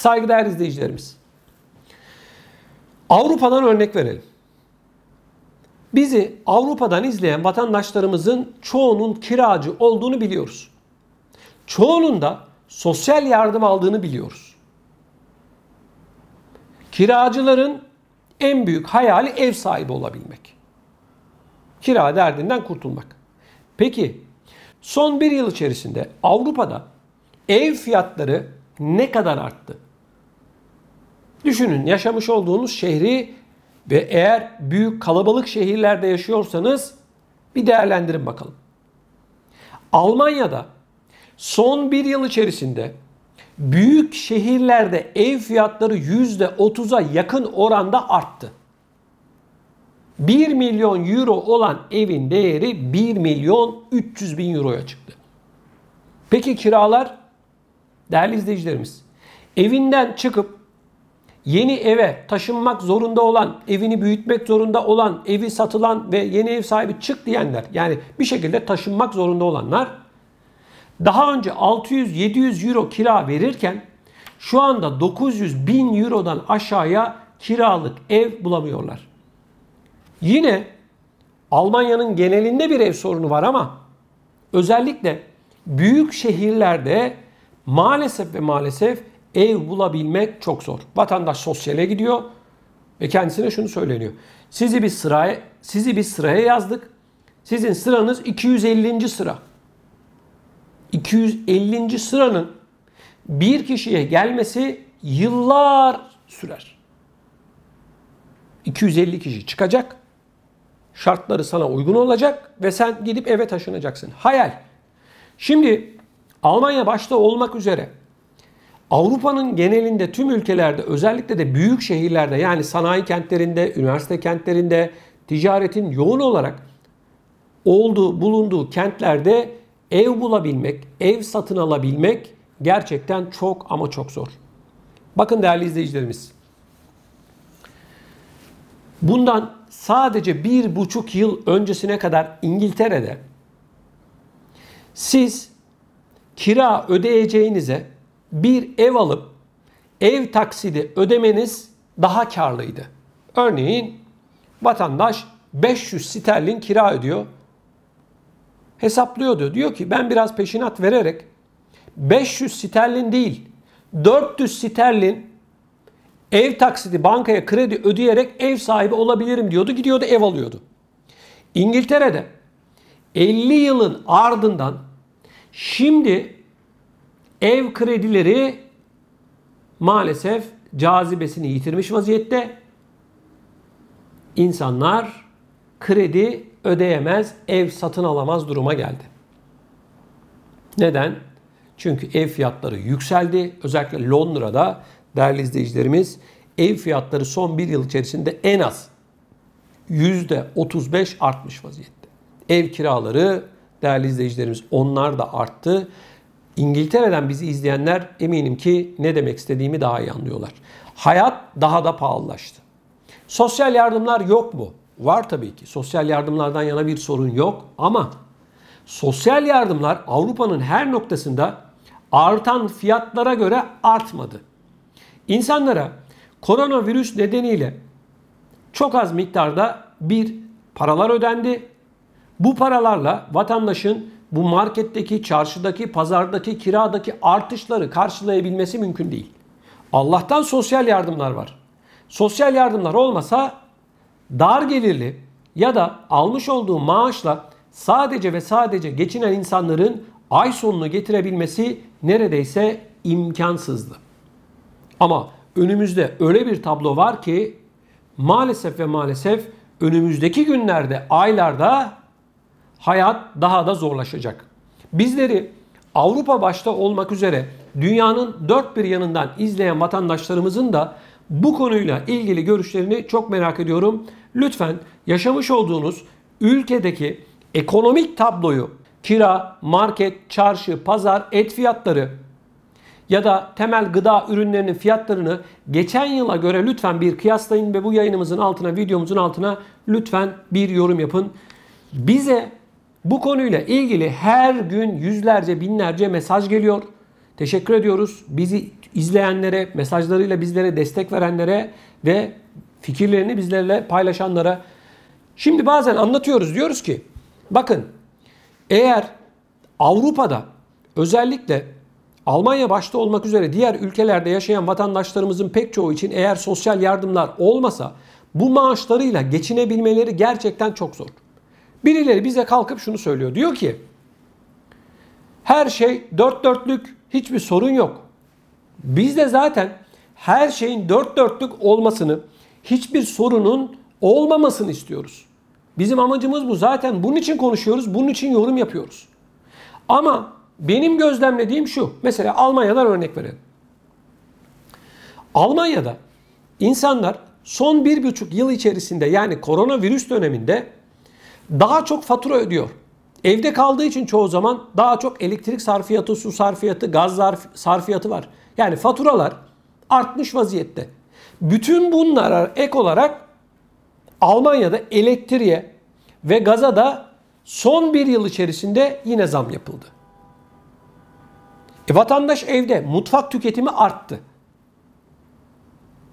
Saygıdeğer izleyicilerimiz, Avrupa'dan örnek verelim. Bizi Avrupa'dan izleyen vatandaşlarımızın çoğunun kiracı olduğunu biliyoruz. Çoğunun da sosyal yardım aldığını biliyoruz. Kiracıların en büyük hayali ev sahibi olabilmek. Kira derdinden kurtulmak. Peki son bir yıl içerisinde Avrupa'da ev fiyatları ne kadar arttı? Düşünün, yaşamış olduğunuz şehri ve eğer büyük kalabalık şehirlerde yaşıyorsanız bir değerlendirin bakalım. Almanya'da son bir yıl içerisinde büyük şehirlerde ev fiyatları %30'a yakın oranda arttı. 1 milyon euro olan evin değeri 1 milyon 300 bin euroya çıktı. Peki kiralar? Değerli izleyicilerimiz, evinden çıkıp yeni eve taşınmak zorunda olan, evini büyütmek zorunda olan, evi satılan ve yeni ev sahibi çık diyenler, yani bir şekilde taşınmak zorunda olanlar daha önce 600-700 euro kira verirken şu anda 900.000 eurodan aşağıya kiralık ev bulamıyorlar. Yine Almanya'nın genelinde bir ev sorunu var ama özellikle büyük şehirlerde maalesef ev bulabilmek çok zor. Vatandaş sosyale gidiyor ve kendisine şunu söyleniyor: Sizi bir sıraya yazdık. Sizin sıranız 250. sıra. 250. sıranın bir kişiye gelmesi yıllar sürer. 250 kişi çıkacak. Şartları sana uygun olacak ve sen gidip eve taşınacaksın. Hayal. Şimdi Almanya başta olmak üzere Avrupa'nın genelinde tüm ülkelerde, özellikle de büyük şehirlerde, yani sanayi kentlerinde, üniversite kentlerinde, ticaretin yoğun olarak bulunduğu kentlerde ev bulabilmek, ev satın alabilmek gerçekten çok ama çok zor. Bakın değerli izleyicilerimiz, bundan sadece 1,5 yıl öncesine kadar İngiltere'de siz kira ödeyeceğinize bir ev alıp ev taksidi ödemeniz daha karlıydı. Örneğin vatandaş 500 sterlin kira ödüyor. Hesaplıyordu. Diyor ki ben biraz peşinat vererek 500 sterlin değil 400 sterlin ev taksidi, bankaya kredi ödeyerek ev sahibi olabilirim diyordu. Gidiyordu, ev alıyordu. İngiltere'de 50 yılın ardından şimdi ev kredileri maalesef cazibesini yitirmiş vaziyette. İnsanlar kredi ödeyemez, ev satın alamaz duruma geldi. Neden? Çünkü ev fiyatları yükseldi. Özellikle Londra'da değerli izleyicilerimiz, ev fiyatları son bir yıl içerisinde en az %35 artmış vaziyette. Ev kiraları değerli izleyicilerimiz, onlar da arttı. İngiltere'den bizi izleyenler eminim ki ne demek istediğimi daha iyi anlıyorlar. Hayat daha da pahalılaştı. Sosyal yardımlar yok mu? Var tabii ki. Sosyal yardımlardan yana bir sorun yok ama sosyal yardımlar Avrupa'nın her noktasında artan fiyatlara göre artmadı. İnsanlara koronavirüs nedeniyle çok az miktarda bir paralar ödendi. Bu paralarla vatandaşın bu marketteki, çarşıdaki, pazardaki, kiradaki artışları karşılayabilmesi mümkün değil. Allah'tan sosyal yardımlar var. Sosyal yardımlar olmasa dar gelirli ya da almış olduğu maaşla sadece ve sadece geçinen insanların ay sonunu getirebilmesi neredeyse imkansızdı. Ama önümüzde öyle bir tablo var ki maalesef önümüzdeki günlerde, aylarda hayat daha da zorlaşacak. Bizleri Avrupa başta olmak üzere dünyanın dört bir yanından izleyen vatandaşlarımızın da bu konuyla ilgili görüşlerini çok merak ediyorum. Lütfen yaşamış olduğunuz ülkedeki ekonomik tabloyu, kira, market, çarşı, pazar, et fiyatları ya da temel gıda ürünlerinin fiyatlarını geçen yıla göre lütfen bir kıyaslayın ve bu yayınımızın altına, videomuzun altına lütfen bir yorum yapın. Bize bu konuyla ilgili her gün yüzlerce, binlerce mesaj geliyor. Teşekkür ediyoruz. Bizi izleyenlere, mesajlarıyla bizlere destek verenlere ve fikirlerini bizlerle paylaşanlara. Şimdi bazen anlatıyoruz, diyoruz ki bakın, eğer Avrupa'da özellikle Almanya başta olmak üzere diğer ülkelerde yaşayan vatandaşlarımızın pek çoğu için eğer sosyal yardımlar olmasa bu maaşlarıyla geçinebilmeleri gerçekten çok zor. Birileri bize kalkıp şunu söylüyor. Diyor ki her şey dört dörtlük, hiçbir sorun yok. Biz de zaten her şeyin dört dörtlük olmasını, hiçbir sorunun olmamasını istiyoruz. Bizim amacımız bu. Zaten bunun için konuşuyoruz, bunun için yorum yapıyoruz. Ama benim gözlemlediğim şu. Mesela Almanya'dan örnek verelim. Almanya'da insanlar son 1,5 yıl içerisinde, yani koronavirüs döneminde daha çok fatura ödüyor. Evde kaldığı için çoğu zaman daha çok elektrik sarfiyatı, su sarfiyatı, gaz sarfiyatı var. Yani faturalar artmış vaziyette. Bütün bunlara ek olarak Almanya'da elektriğe ve gaza da son 1 yıl içerisinde yine zam yapıldı. Vatandaş evde, mutfak tüketimi arttı.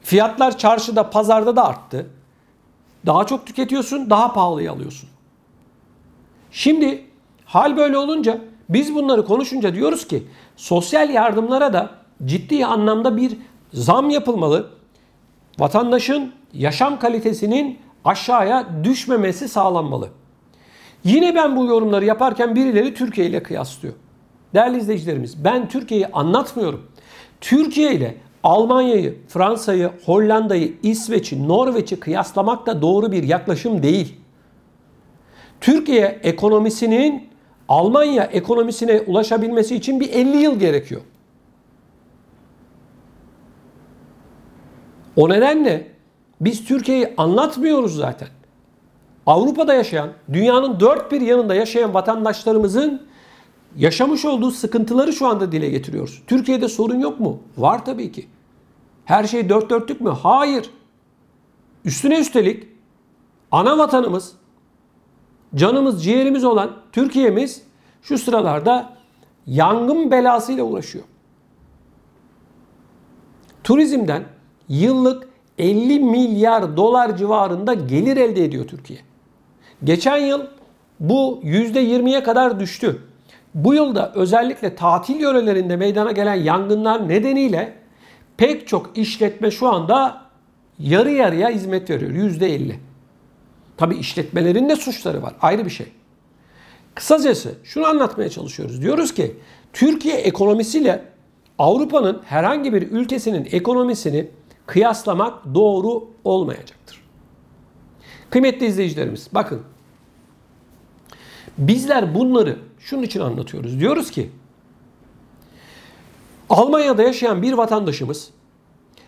Fiyatlar çarşıda, pazarda da arttı. Daha çok tüketiyorsun, daha pahalıya alıyorsun. Şimdi hal böyle olunca biz bunları konuşunca diyoruz ki sosyal yardımlara da ciddi anlamda bir zam yapılmalı. Vatandaşın yaşam kalitesinin aşağıya düşmemesi sağlanmalı. Yine ben bu yorumları yaparken birileri Türkiye ile kıyaslıyor. Değerli izleyicilerimiz, ben Türkiye'yi anlatmıyorum. Türkiye ile Almanya'yı, Fransa'yı, Hollanda'yı, İsveç'i, Norveç'i kıyaslamak da doğru bir yaklaşım değil. Türkiye ekonomisinin Almanya ekonomisine ulaşabilmesi için bir 50 yıl gerekiyor. O nedenle biz Türkiye'yi anlatmıyoruz zaten. Avrupa'da yaşayan, dünyanın dört bir yanında yaşayan vatandaşlarımızın yaşamış olduğu sıkıntıları şu anda dile getiriyoruz. Türkiye'de sorun yok mu? Var tabii ki. Her şey dört dörtlük mü? Hayır. Üstüne üstelik ana vatanımız, canımız, ciğerimiz olan Türkiye'miz şu sıralarda yangın belasıyla uğraşıyor. Turizmden yıllık 50 milyar dolar civarında gelir elde ediyor Türkiye. Geçen yıl bu %20'ye kadar düştü. Bu yılda özellikle tatil yörelerinde meydana gelen yangınlar nedeniyle pek çok işletme şu anda yarı yarıya hizmet veriyor. %50. Tabii işletmelerin de suçları var. Ayrı bir şey. Kısacası şunu anlatmaya çalışıyoruz. Diyoruz ki Türkiye ekonomisiyle Avrupa'nın herhangi bir ülkesinin ekonomisini kıyaslamak doğru olmayacaktır. Kıymetli izleyicilerimiz, bakın. Bizler bunları şunun için anlatıyoruz. Diyoruz ki Almanya'da yaşayan bir vatandaşımız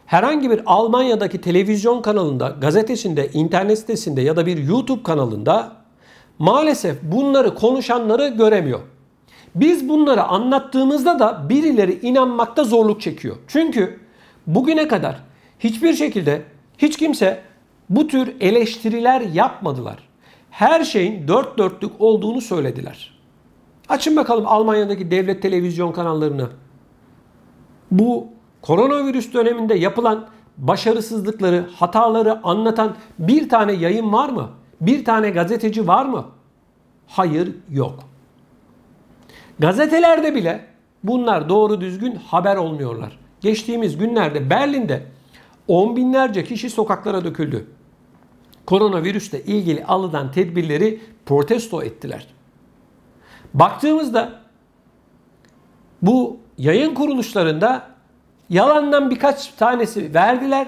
herhangi bir Almanya'daki televizyon kanalında, gazetesinde, internet sitesinde ya da bir YouTube kanalında maalesef bunları konuşanları göremiyor. Biz bunları anlattığımızda da birileri inanmakta zorluk çekiyor. Çünkü bugüne kadar hiçbir şekilde hiç kimse bu tür eleştiriler yapmadılar. Her şeyin dört dörtlük olduğunu söylediler. Açın bakalım Almanya'daki devlet televizyon kanallarını. Bu koronavirüs döneminde yapılan başarısızlıkları, hataları anlatan bir tane yayın var mı? Bir tane gazeteci var mı? Hayır, yok. Gazetelerde bile bunlar doğru düzgün haber olmuyorlar. Geçtiğimiz günlerde Berlin'de on binlerce kişi sokaklara döküldü. Koronavirüsle ilgili alınan tedbirleri protesto ettiler. Baktığımızda bu yayın kuruluşlarında yalandan birkaç tanesi verdiler.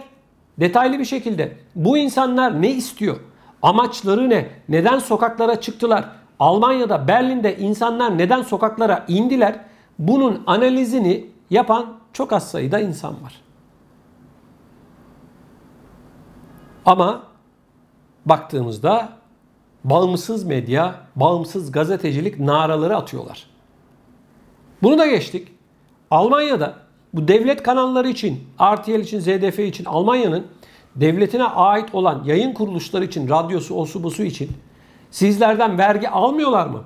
Detaylı bir şekilde bu insanlar ne istiyor? Amaçları ne? Neden sokaklara çıktılar? Almanya'da, Berlin'de insanlar neden sokaklara indiler? Bunun analizini yapan çok az sayıda insan var. Ama baktığımızda bağımsız medya, bağımsız gazetecilik naraları atıyorlar. Bunu da geçtik. Almanya'da bu devlet kanalları için, RTL için, ZDF için, Almanya'nın devletine ait olan yayın kuruluşları için, radyosu, osu busu için sizlerden vergi almıyorlar mı?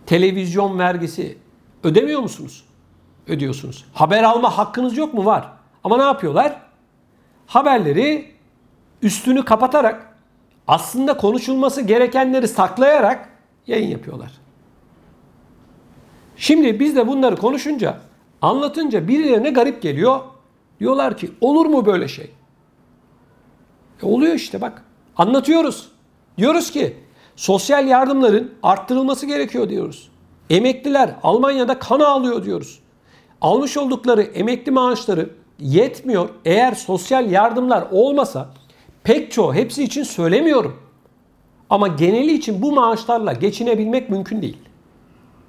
Televizyon vergisi ödemiyor musunuz? ödüyorsunuz. Haber alma hakkınız yok mu? Var. Ama ne yapıyorlar? Haberleri üstünü kapatarak, aslında konuşulması gerekenleri saklayarak yayın yapıyorlar. Şimdi biz de bunları konuşunca, anlatınca birilerine garip geliyor. Diyorlar ki olur mu böyle şey? Oluyor işte bak. Anlatıyoruz. Diyoruz ki sosyal yardımların arttırılması gerekiyor diyoruz. Emekliler Almanya'da kan ağlıyor diyoruz. Almış oldukları emekli maaşları yetmiyor. Eğer sosyal yardımlar olmasa, pek çoğu, hepsi için söylemiyorum, ama geneli için bu maaşlarla geçinebilmek mümkün değil.